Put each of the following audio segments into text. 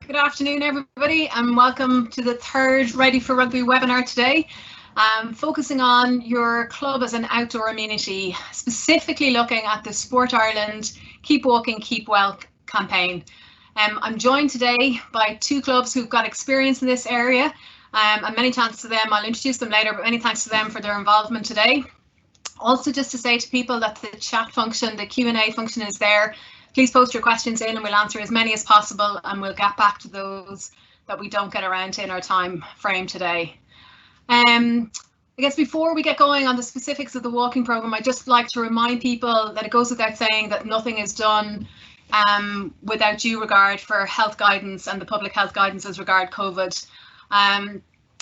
Good afternoon, everybody, and welcome to the third Ready for Rugby webinar today, focusing on your club as an outdoor amenity, specifically looking at the Sport Ireland Keep Walking, Keep Well campaign. I'm joined today by two clubs who've got experience in this area, and many thanks to them. I'll introduce them later, but many thanks to them for their involvement today. Also, just to say to people that the chat function, the Q&A function is there. Please post your questions in and we'll answer as many as possible, and we'll get back to those that we don't get around to in our time frame today. I guess before we get going on the specifics of the walking programme, I'd just like to remind people that it goes without saying that nothing is done without due regard for health guidance and the public health guidance as regard COVID.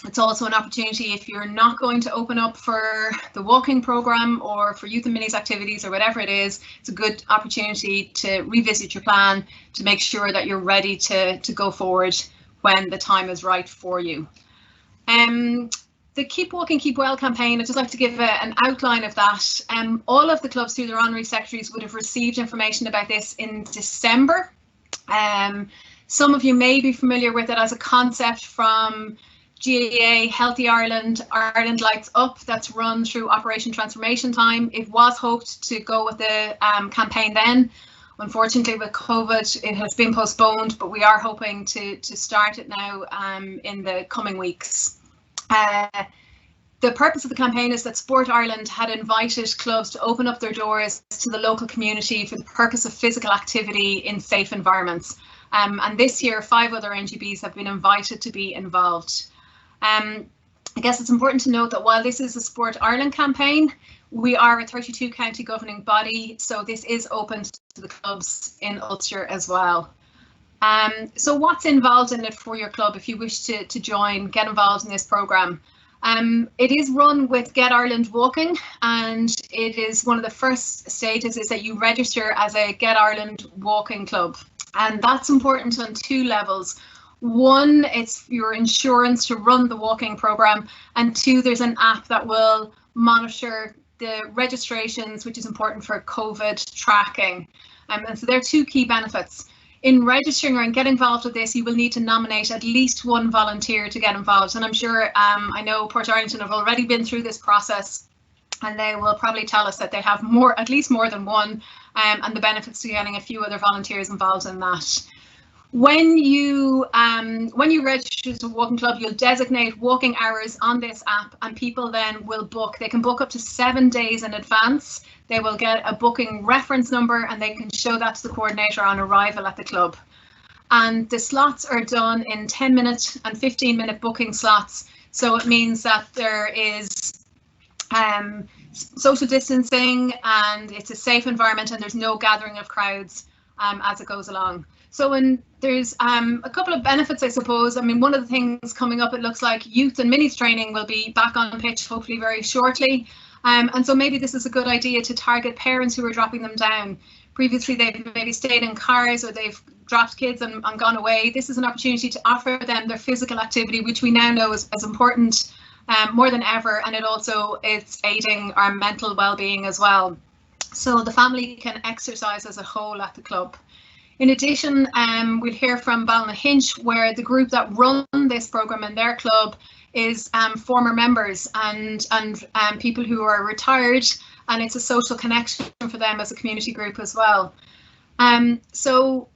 It's also an opportunity, if you're not going to open up for the walking programme or for youth and minis activities or whatever it is, it's a good opportunity to revisit your plan to make sure that you're ready to go forward when the time is right for you. The Keep Walking, Keep Well campaign, I'd just like to give an outline of that. All of the clubs through their honorary secretaries would have received information about this in December. Some of you may be familiar with it as a concept from GAA, Healthy Ireland, Ireland Lights Up, that's run through Operation Transformation Time. It was hoped to go with the campaign then. Unfortunately, with COVID, it has been postponed, but we are hoping to start it now in the coming weeks. The purpose of the campaign is that Sport Ireland had invited clubs to open up their doors to the local community for the purpose of physical activity in safe environments. And this year, 5 other NGBs have been invited to be involved. I guess it's important to note that while this is a Sport Ireland campaign, we are a 32 county governing body, so this is open to the clubs in Ulster as well. So what's involved in it for your club if you wish to join, get involved in this programme? It is run with Get Ireland Walking, and it is one of the first stages is that you register as a Get Ireland Walking club, and that's important on 2 levels. 1, it's your insurance to run the walking programme, and 2, there's an app that will monitor the registrations, which is important for COVID tracking. And so there are 2 key benefits. In registering or in getting involved with this, you will need to nominate at least 1 volunteer to get involved. And I'm sure, I know Port Arlington have already been through this process, and they will probably tell us that they have at least more than 1, and the benefits to getting a few other volunteers involved in that. When you register to a walking club, you'll designate walking hours on this app, and people then will book. They can book up to 7 days in advance. They will get a booking reference number and they can show that to the coordinator on arrival at the club. And the slots are done in 10-minute and 15-minute booking slots. So it means that there is social distancing and it's a safe environment and there's no gathering of crowds as it goes along. So there's a couple of benefits, I suppose. I mean, one of the things coming up, it looks like youth and minis training will be back on pitch hopefully very shortly. And so maybe this is a good idea to target parents who are dropping them down. Previously, they've maybe stayed in cars or they've dropped kids and gone away. This is an opportunity to offer them their physical activity, which we now know is important more than ever. And it's aiding our mental well-being as well. So the family can exercise as a whole at the club. In addition, we'll hear from Ballynahinch, where the group that run this programme in their club is former members and people who are retired, and it's a social connection for them as a community group as well. So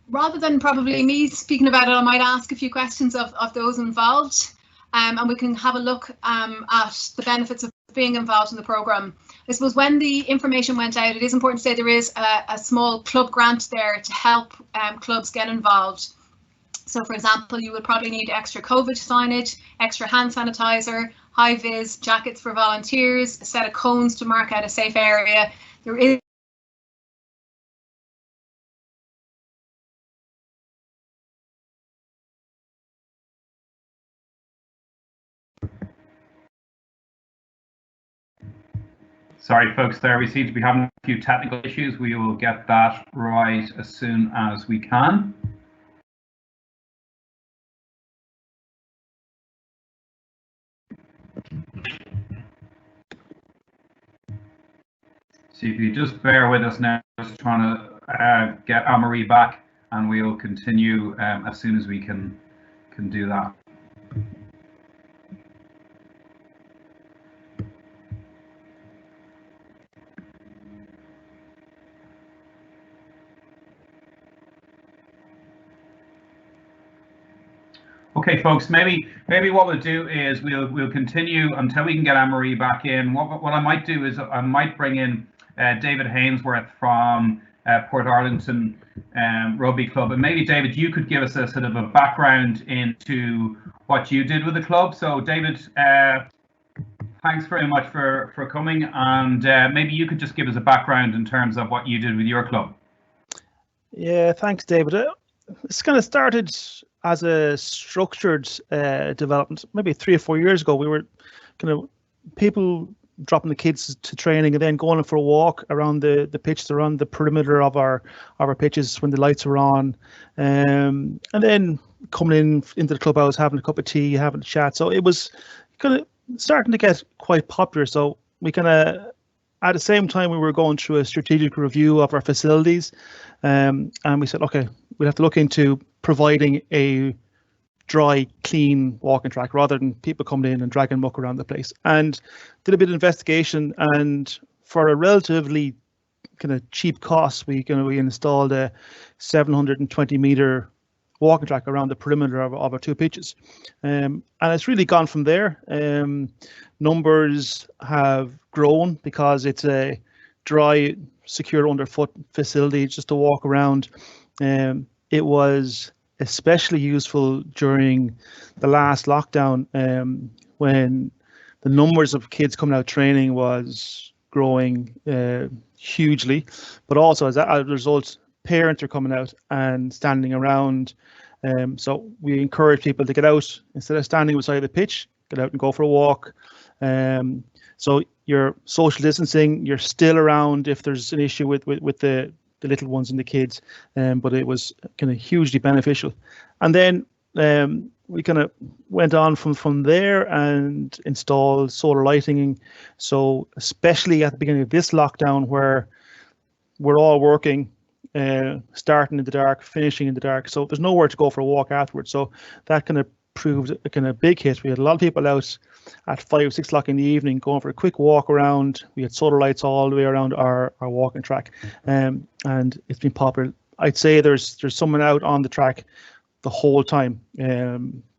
rather than probably me speaking about it, I might ask a few questions of those involved, and we can have a look at the benefits of being involved in the programme. I suppose when the information went out, it is important to say there is a small club grant there to help clubs get involved. So, for example, you would probably need extra COVID signage, extra hand sanitizer, high-vis jackets for volunteers, a set of cones to mark out a safe area. There is Sorry, folks, there we seem to be having a few technical issues. We will get that right as soon as we can. So if you just bear with us now, just trying to get Anne-Marie back and we'll continue as soon as we can do that. Okay, folks, maybe what we'll do is we'll continue until we can get Anne-Marie back in. What I might do is I might bring in David Hainsworth from Port Arlington Rugby Club, and maybe David, you could give us a sort of a background into what you did with the club. So David, thanks very much for coming, and maybe you could just give us a background in terms of what you did with your club. Yeah, thanks, David. It's kind of started as a structured development. Maybe 3 or 4 years ago, we were kind of people dropping the kids to training and then going for a walk around the pitch, around the perimeter of our pitches when the lights were on, and then coming into the clubhouse, having a cup of tea, having a chat. So it was kind of starting to get quite popular. So we kind of, at the same time, we were going through a strategic review of our facilities, and we said, okay, we'll have to look into providing a dry, clean walking track rather than people coming in and dragging muck around the place. And did a bit of investigation, and for a relatively kind of cheap cost, we installed a 720-meter walking track around the perimeter of our 2 pitches, and it's really gone from there. Numbers have grown because it's a dry, secure underfoot facility just to walk around. It was especially useful during the last lockdown, when the numbers of kids coming out training was growing hugely, but also as a result, parents are coming out and standing around. So we encourage people to get out instead of standing beside the pitch, get out and go for a walk. So you're social distancing, you're still around if there's an issue with the little ones and the kids, but it was kind of hugely beneficial. And then we kind of went on from there and installed solar lighting. So especially at the beginning of this lockdown, where we're all working, starting in the dark, finishing in the dark, so there's nowhere to go for a walk afterwards. So that kind of proved a kind of big hit. We had a lot of people out at 5, 6 o'clock in the evening going for a quick walk around. We had solar lights all the way around our walking track, and it's been popular. I'd say there's someone out on the track the whole time,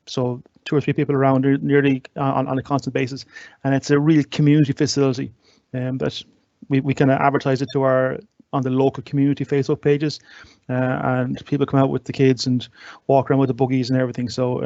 so 2 or 3 people around nearly on a constant basis, and it's a real community facility that we kind of advertise it to on the local community Facebook pages, and people come out with the kids and walk around with the buggies and everything. So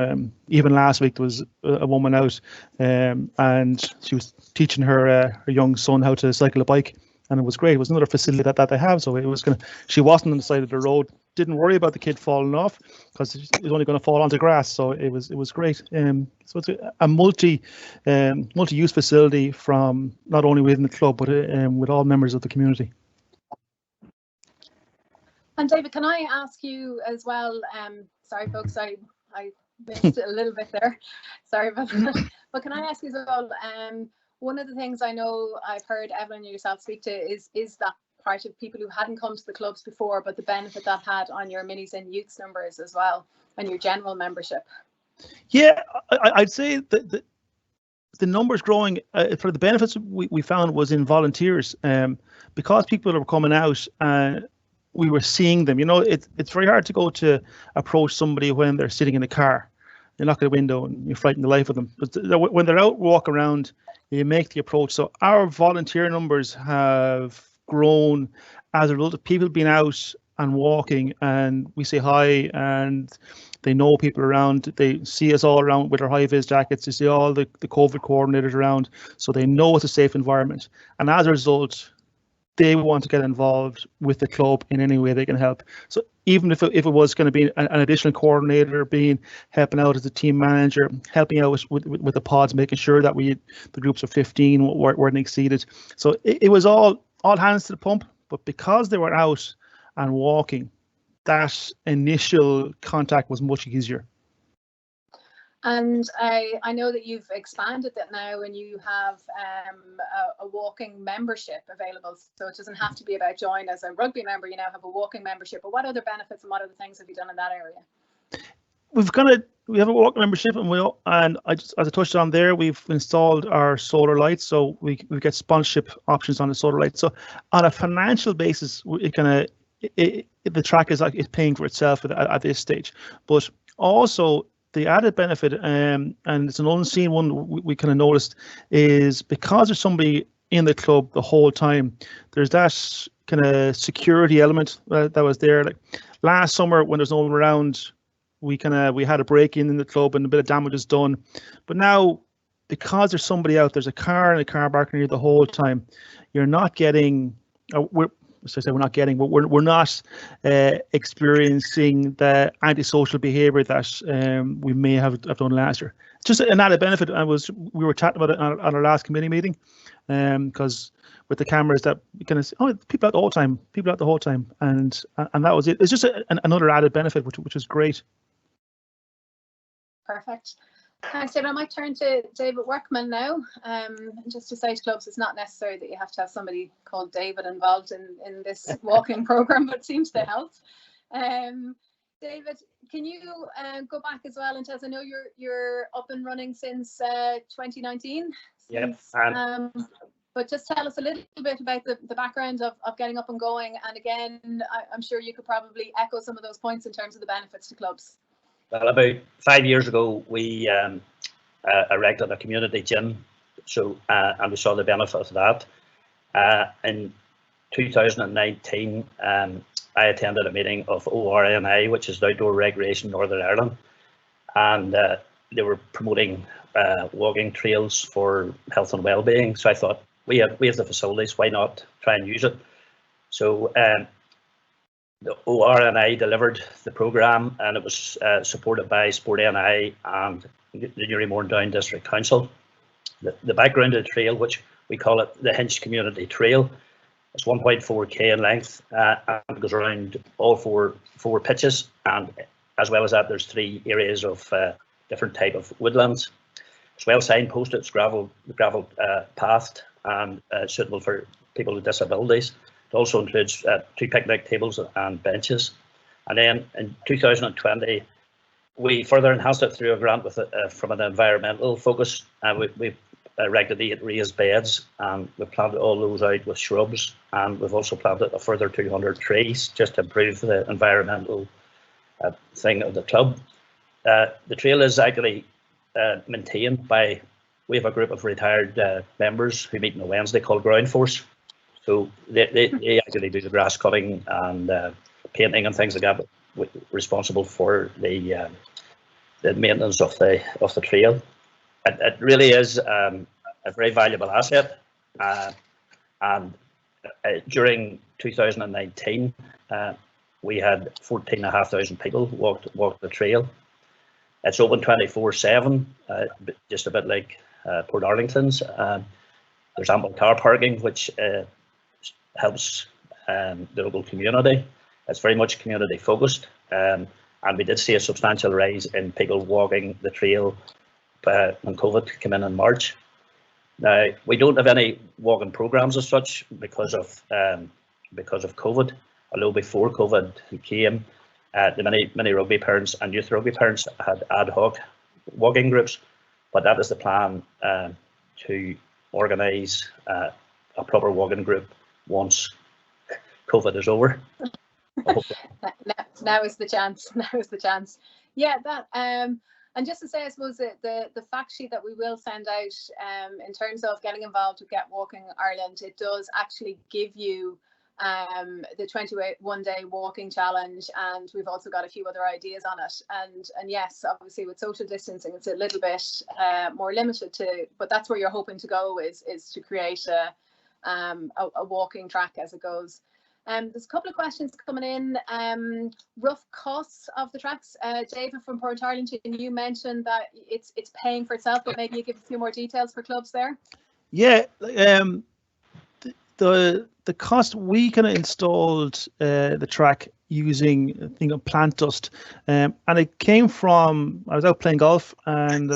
even last week there was a woman out, and she was teaching her young son how to cycle a bike, and it was great. It was another facility that they have, so it was she wasn't on the side of the road, didn't worry about the kid falling off because it was only going to fall onto grass. So it was great. So it's a multi-use facility from not only within the club but with all members of the community. And David, can I ask you as well? Sorry, folks, I missed it a little bit there. Sorry about that. But can I ask you as well? One of the things I know I've heard Evelyn and yourself speak to is that part of people who hadn't come to the clubs before, but the benefit that had on your minis and youths numbers as well, and your general membership. Yeah, I'd say that the numbers growing for the benefits we found was in volunteers, because people were coming out. We were seeing them. You know, it's very hard to go to approach somebody when they're sitting in a car. You knock at the window and you frighten the life of them. But when they're out walk around, you make the approach. So our volunteer numbers have grown as a result of people being out and walking, and we say hi, and they know people around. They see us all around with our high-vis jackets. They see all the COVID coordinators around, so they know it's a safe environment. And as a result, they want to get involved with the club in any way they can help. So even if it was going to be an additional coordinator, helping out as a team manager, helping out with the pods, making sure that the groups of 15 weren't exceeded. So it was all hands to the pump. But because they were out and walking, that initial contact was much easier. And I know that you've expanded that now, and you have a walking membership available. So it doesn't have to be about join as a rugby member. You now have a walking membership. But what other benefits and what other things have you done in that area? We have a walking membership, and as I touched on there, we've installed our solar lights, so we get sponsorship options on the solar lights. So on a financial basis, the track is like it's paying for itself at this stage. But also the added benefit, and it's an unseen one we kind of noticed, is because there's somebody in the club the whole time, there's that kind of security element that was there. Like last summer when there's no one around, we had a break-in in the club and a bit of damage is done. But now, because there's somebody out, there's a car and a car parking here the whole time, you're not getting, we're not experiencing the antisocial behaviour that we may have done last year. Just an added benefit. We were chatting about it on our last committee meeting, because with the cameras that we kind of say, oh, people out the whole time, and that was it. It's just another added benefit, which is great. Perfect. Thanks, David. I might turn to David Workman now. Just to say to clubs, it's not necessary that you have to have somebody called David involved in this walking program, but it seems to help. David, can you go back as well and tell us? I know you're up and running since 2019. Yes. But just tell us a little bit about the background of getting up and going. And again, I'm sure you could probably echo some of those points in terms of the benefits to clubs. Well, about 5 years ago, we erected a community gym, and we saw the benefit of that. In 2019, I attended a meeting of ORNI, which is Outdoor Recreation Northern Ireland, and they were promoting walking trails for health and well-being. So I thought, we have the facilities, why not try and use it? So the ORNI delivered the programme, and it was supported by Sport NI and the Newry Morndown District Council. The background of the trail, which we call it the Hinch Community Trail, it's 1.4k in length, and goes around all four pitches, and as well as that, there's 3 areas of different type of woodlands. It's well signposted, it's gravel pathed, and suitable for people with disabilities. It also includes 2 picnic tables and benches. And then in 2020, we further enhanced it through a grant from an environmental focus. We erected 8 raised beds, and we've planted all those out with shrubs, and we've also planted a further 200 trees just to improve the environmental thing of the club. The trail is actually maintained by, we have a group of retired members who meet on a Wednesday called Ground Force. So they actually do the grass cutting and painting and things like that, but responsible for the maintenance of the trail. It really is a very valuable asset, and during 2019 we had 14,500 people walk the trail. It's open 24/7, just a bit like Port Arlington's. There's ample car parking, which helps the local community. It's very much community focused, and we did see a substantial rise in people walking the trail when COVID came in March. Now, we don't have any walking programs as such because of COVID, although before COVID came, the many rugby parents and youth rugby parents had ad hoc walking groups, but that is the plan to organise a proper walking group once COVID is over. Now is the chance. Now is the chance. Yeah, that and just to say, I suppose the fact sheet that we will send out in terms of getting involved with Get Walking Ireland, it does actually give you the 21-day walking challenge, and we've also got a few other ideas on it. And yes, obviously with social distancing, it's a little bit more limited to, but that's where you're hoping to go is to create a walking track as it goes. There's a couple of questions coming in. Rough costs of the tracks. David from Port Arlington, you mentioned that it's paying for itself, but maybe you give a few more details for clubs there. Yeah, the cost, we kind of installed the track using a thing of plant dust, and it came from, I was out playing golf, and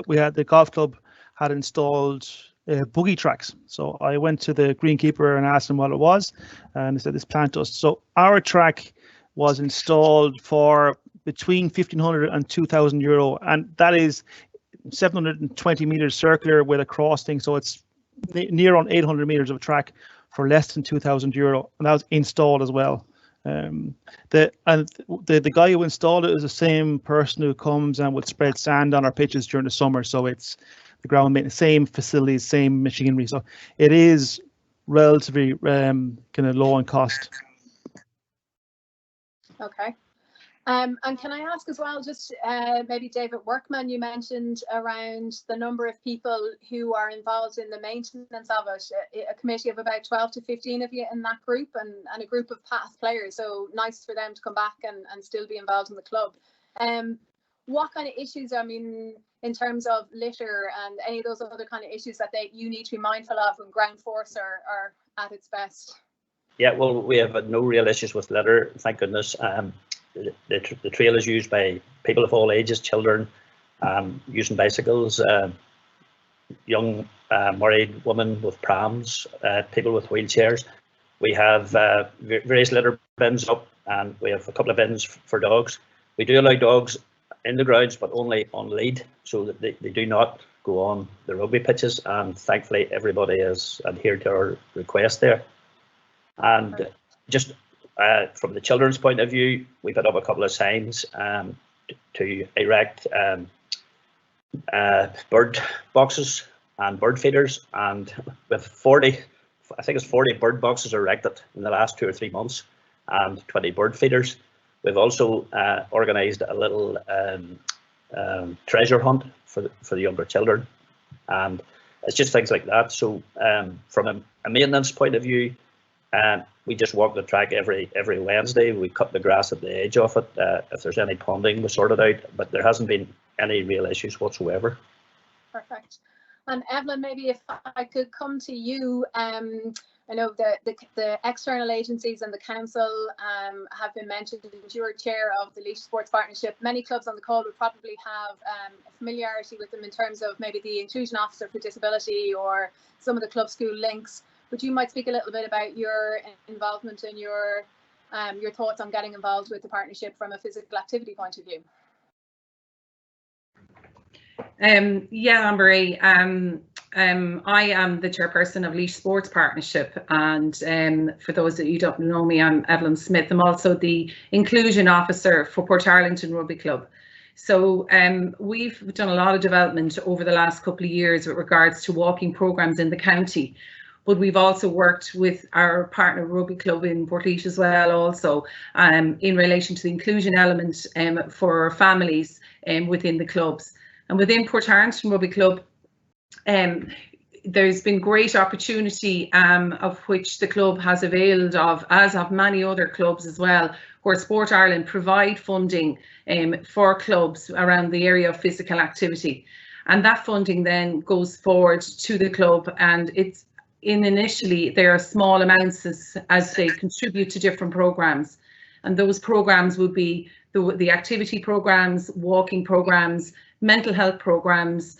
we had the golf club had installed boogie tracks. So I went to the greenkeeper and asked him what it was, and he said it's plant dust. So our track was installed for between 1,500 and 2,000 euro, and that is 720 meters circular with a crossing. So it's near on 800 meters of track for less than 2,000 euro, and that was installed as well. The guy who installed it is the same person who comes and would spread sand on our pitches during the summer. So it's the ground maintenance, same facilities, same machinery. So it is relatively kind of low on cost. Okay. And can I ask as well, just maybe David Workman, you mentioned around the number of people who are involved in the maintenance of it, a committee of about 12 to 15 of you in that group, and a group of past players, so nice for them to come back and still be involved in the club. What kind of issues, I mean, in terms of litter and any of those other kind of issues that you need to be mindful of when ground force are at its best? Yeah, well, we have no real issues with litter, thank goodness. The trail is used by people of all ages, children using bicycles, young married women with prams, people with wheelchairs. We have various litter bins up, and we have a couple of bins for dogs. We do allow dogs in the grounds, but only on lead, so that they do not go on the rugby pitches, and thankfully everybody has adhered to our request there. And just from the children's point of view, we put up a couple of signs to erect bird boxes and bird feeders, and with 40, I think it's 40 bird boxes erected in the last 2 or 3 months, and 20 bird feeders. We've also organised a little treasure hunt for the younger children, and it's just things like that. So from a maintenance point of view, we just walk the track every Wednesday. We cut the grass at the edge of it. If there's any ponding, we sort it out, but there hasn't been any real issues whatsoever. Perfect. And Evelyn, maybe if I could come to you, I know the external agencies and the council have been mentioned. You're chair of the Laois Sports Partnership. Many clubs on the call would probably have a familiarity with them in terms of maybe the inclusion officer for disability or some of the club school links. But you might speak a little bit about your involvement and your thoughts on getting involved with the partnership from a physical activity point of view. Yeah, Anne-Marie, I am the chairperson of Laois Sports Partnership, and for those that you don't know me, I'm Evelyn Smith. I'm also the inclusion officer for Portarlington Rugby Club. So we've done a lot of development over the last couple of years with regards to walking programmes in the county. But we've also worked with our partner rugby club in Portlaoise as well, also in relation to the inclusion element for families within the clubs. And within Portarlington Rugby Club, there's been great opportunity of which the club has availed of, as of many other clubs as well, where Sport Ireland provide funding for clubs around the area of physical activity. And that funding then goes forward to the club, and it's initially there are small amounts as they contribute to different programs, and those programs would be the activity programs, walking programs, mental health programs,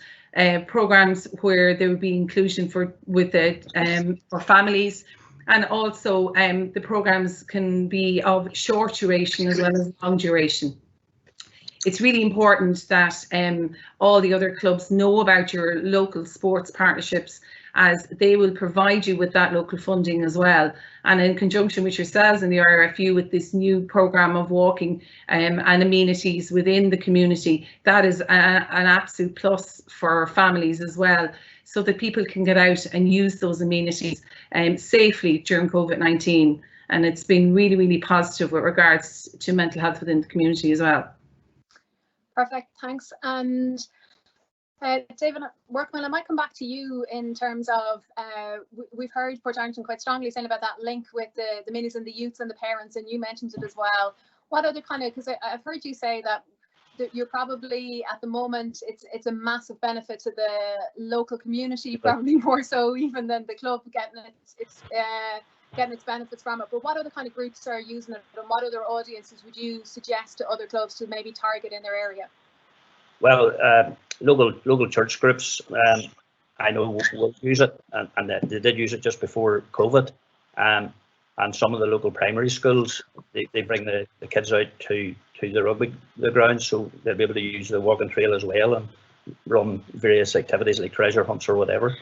programs where there would be inclusion for families, and also the programs can be of short duration as well as long duration. It's really important that all the other clubs know about your local sports partnerships, as they will provide you with that local funding as well. And in conjunction with yourselves and the IRFU with this new programme of walking and amenities within the community, that is an absolute plus for families as well, so that people can get out and use those amenities safely during COVID-19. And it's been really, really positive with regards to mental health within the community as well. Perfect, thanks. And David Workman, I might come back to you in terms of, we've heard Portarlington quite strongly saying about that link with the minis and the youths and the parents, and you mentioned it as well. What other kind of, because I've heard you say that you're probably at the moment, it's a massive benefit to the local community, probably more so even than the club getting its benefits from it. But what other kind of groups are using it, and what other audiences would you suggest to other clubs to maybe target in their area? Well, local church groups I know will use it, and they did use it just before COVID. And some of the local primary schools, they bring the kids out to the rugby ground, so they'll be able to use the walking trail as well and run various activities like treasure hunts or whatever.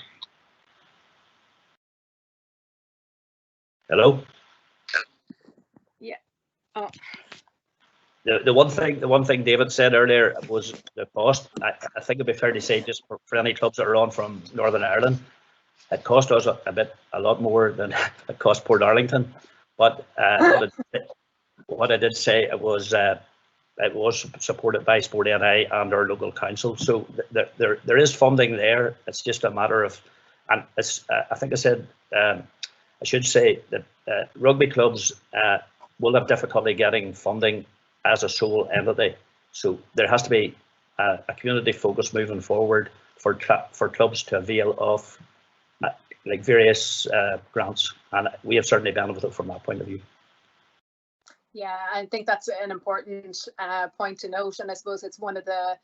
Hello? Yeah. Oh. The one thing David said earlier was the cost. I think it'd be fair to say, just for any clubs that are on from Northern Ireland, it cost us a lot more than it cost Port Arlington. But what I did say, it was supported by Sport NI and our local council. So there is funding there. It's just a matter of, and it's I think I said I should say that rugby clubs will have difficulty getting funding as a sole entity. So there has to be a community focus moving forward for clubs to avail of like various grants, and we have certainly benefited from that point of view. Yeah, I think that's an important point to note, and I suppose it's one of the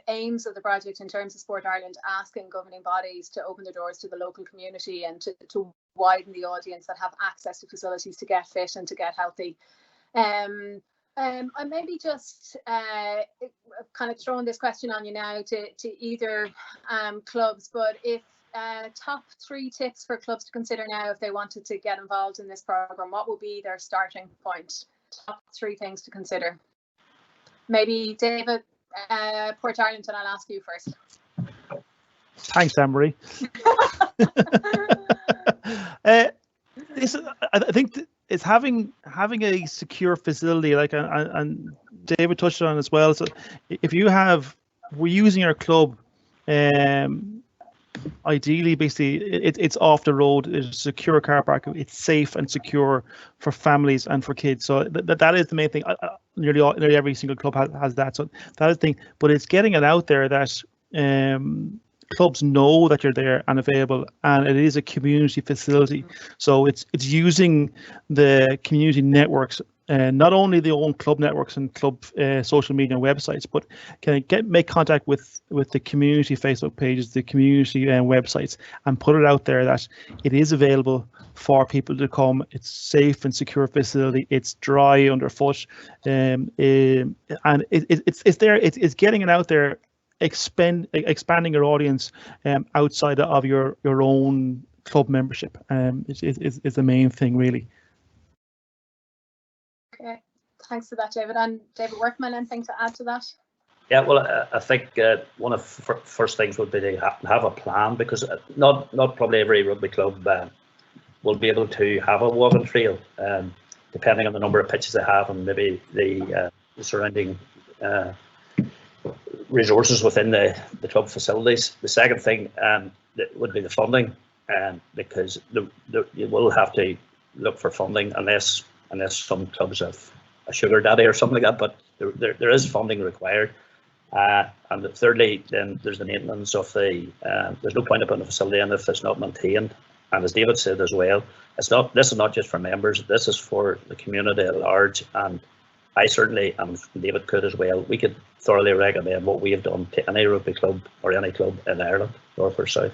aims of the project in terms of Sport Ireland, asking governing bodies to open their doors to the local community and to widen the audience that have access to facilities to get fit and to get healthy. I maybe just kind of throwing this question on you now to either clubs, but if top 3 tips for clubs to consider now if they wanted to get involved in this program, what would be their starting point? Top 3 things to consider. Maybe David, Port Arlington, I'll ask you first. Thanks, Anne-Marie. I think it's having a secure facility, like and David touched on as well. So if we're using our club, ideally, basically, it's off the road. It's a secure car park. It's safe and secure for families and for kids. So that is the main thing. Nearly every single club has that. So that is the thing. But it's getting it out there that clubs know that you're there and available, and it is a community facility. So it's using the community networks, not only the own club networks and club social media and websites, but can make contact with the community Facebook pages, the community websites, and put it out there that it is available for people to come. It's safe and secure facility. It's dry underfoot, and it's there. It's getting it out there. Expanding your audience outside of your own club membership is the main thing, really. Okay, thanks for that, David. And David Workman, anything to add to that? Yeah, well, I think one of the first things would be to have a plan, because not probably every rugby club will be able to have a walking trail, depending on the number of pitches they have and maybe the surrounding resources within the club facilities. The second thing that would be the funding, because you will have to look for funding unless some clubs have a sugar daddy or something like that, but there is funding required. And thirdly, then there's the maintenance of there's no point about a facility and if it's not maintained. And as David said as well, this is not just for members, this is for the community at large. And I certainly, and David could as well, we could thoroughly recommend what we have done to any rugby club or any club in Ireland, north or south.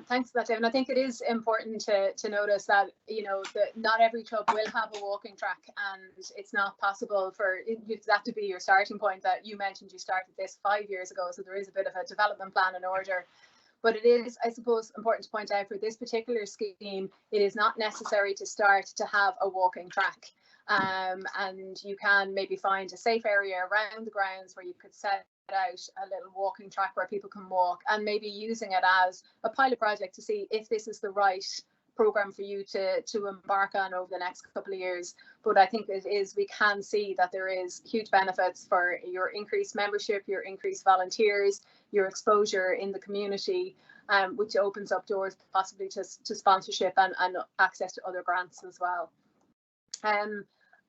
Thanks for that, David. I think it is important to notice that, that not every club will have a walking track, and it's not possible for that to be your starting point. That you mentioned you started this 5 years ago, so there is a bit of a development plan in order. But it is, I suppose, important to point out for this particular scheme, it is not necessary to start to have a walking track. And you can maybe find a safe area around the grounds where you could set out a little walking track where people can walk, and maybe using it as a pilot project to see if this is the right program for you to embark on over the next couple of years. But I think we can see that there is huge benefits for your increased membership, your increased volunteers, your exposure in the community, which opens up doors possibly to sponsorship and access to other grants as well.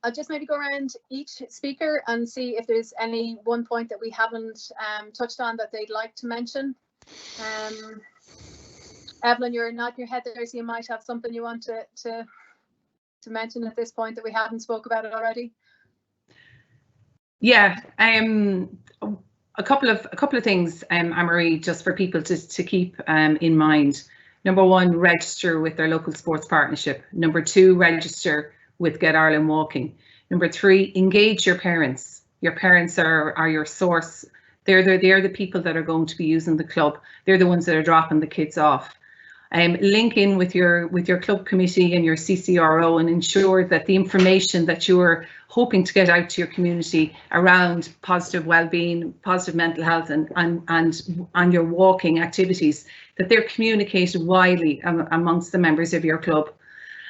I'll just maybe go around each speaker and see if there's any one point that we haven't touched on that they'd like to mention. Evelyn, you're nodding your head there, so you might have something you want to mention at this point that we haven't spoke about it already. Yeah, a couple of things, Anne-Marie, just for people to keep in mind. Number one, register with their local sports partnership. Number two, register with Get Ireland Walking. Number three, engage your parents. Your parents are your source. They're the people that are going to be using the club. They're the ones that are dropping the kids off. Link in with your club committee and your CCRO and ensure that the information that you're hoping to get out to your community around positive well-being, positive mental health and your walking activities, that they're communicated widely amongst the members of your club.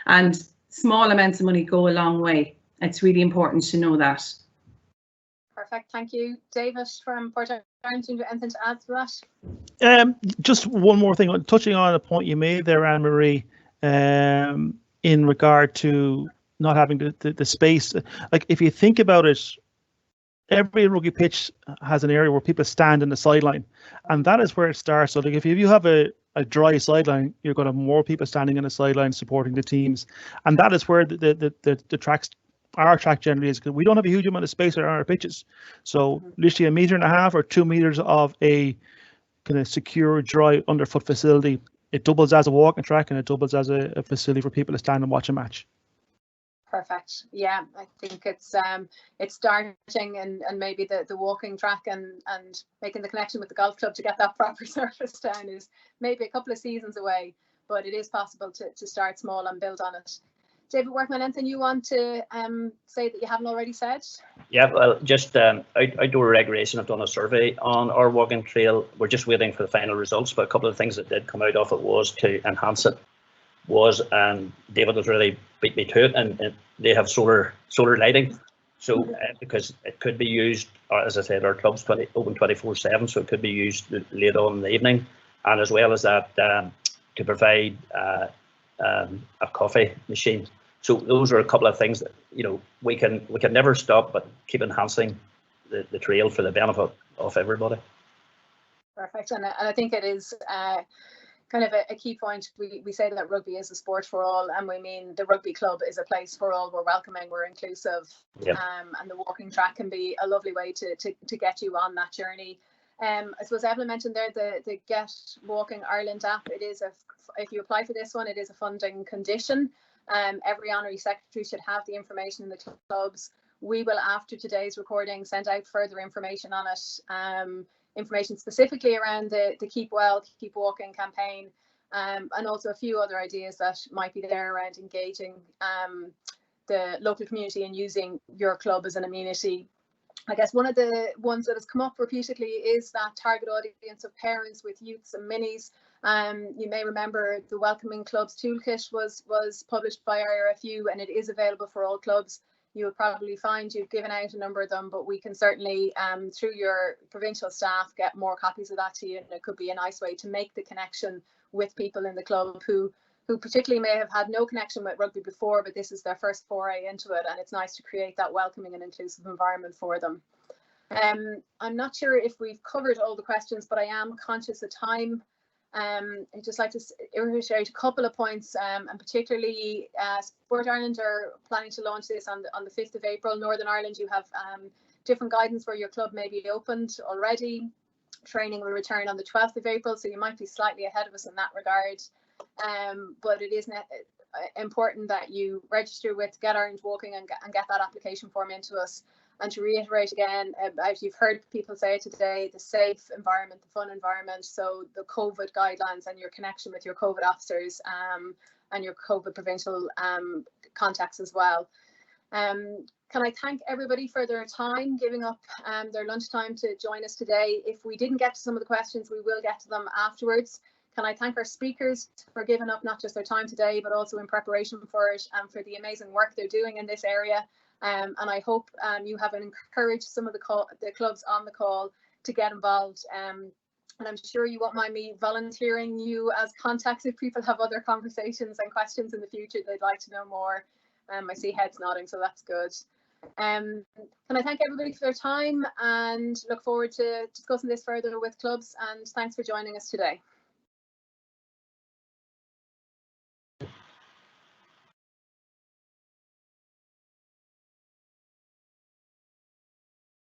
And small amounts of money go a long way. It's really important to know that. Perfect, thank you. David from Port Ireland, do you have anything to add to that? Just one more thing, touching on a point you made there, Anne-Marie, in regard to not having the space. Like, if you think about it, every rugby pitch has an area where people stand in the sideline, and that is where it starts. So like, if you have a dry sideline, you're going to have more people standing on the sideline supporting the teams, and that is where the tracks. Our track generally is, because we don't have a huge amount of space around our pitches. So literally 1.5 meters or 2 meters of a kind of secure, dry underfoot facility. It doubles as a walking track and it doubles as a facility for people to stand and watch a match. Perfect. Yeah, I think it's starting and maybe the walking track and making the connection with the golf club to get that proper surface down is maybe a couple of seasons away, but it is possible to start small and build on it. David Workman, anything you want to say that you haven't already said? Yeah, well, just outdoor recreation. I've done a survey on our walking trail. We're just waiting for the final results, but a couple of things that did come out of it was to enhance it. David has really beat me to it, and they have solar lighting. So because it could be used, as I said, our club's open 24/7, so it could be used late on in the evening, and as well as that, to provide a coffee machine. So those are a couple of things that, you know, we can never stop but keep enhancing the trail for the benefit of everybody. Perfect, and I think it is kind of a key point. We say that rugby is a sport for all, and we mean the rugby club is a place for all. We're welcoming, we're inclusive, and the walking track can be a lovely way to get you on that journey. I suppose Evelyn mentioned there the Get Walking Ireland app. It is if you apply for this one, it is a funding condition. Every honorary secretary should have the information in the clubs. We will, after today's recording, send out further information on it, information specifically around the Keep Well, Keep Walking campaign, and also a few other ideas that might be there around engaging the local community and using your club as an amenity. I guess one of the ones that has come up repeatedly is that target audience of parents with youths and minis. You may remember the Welcoming Clubs Toolkit was published by IRFU, and it is available for all clubs. You'll probably find you've given out a number of them, but we can certainly, through your provincial staff, get more copies of that to you. And it could be a nice way to make the connection with people in the club who particularly may have had no connection with rugby before, but this is their first foray into it, and it's nice to create that welcoming and inclusive environment for them. I'm not sure if we've covered all the questions, but I am conscious of time. I'd just like to reiterate a couple of points, and particularly Sport Ireland are planning to launch this on the 5th of April. Northern Ireland, you have different guidance where your club may be opened already. Training will return on the 12th of April, so you might be slightly ahead of us in that regard. But it is important that you register with Get Ireland Walking and get that application form into us. And to reiterate again, as you've heard people say today, the safe environment, the fun environment, so the COVID guidelines and your connection with your COVID officers and your COVID provincial contacts as well. Can I thank everybody for their time, giving up their lunchtime to join us today. If we didn't get to some of the questions, we will get to them afterwards. Can I thank our speakers for giving up not just their time today, but also in preparation for it and for the amazing work they're doing in this area. And I hope you have encouraged some of the clubs on the call to get involved. And I'm sure you won't mind me volunteering you as contacts if people have other conversations and questions in the future they'd like to know more. I see heads nodding, so that's good. Can I thank everybody for their time and look forward to discussing this further with clubs, and thanks for joining us today.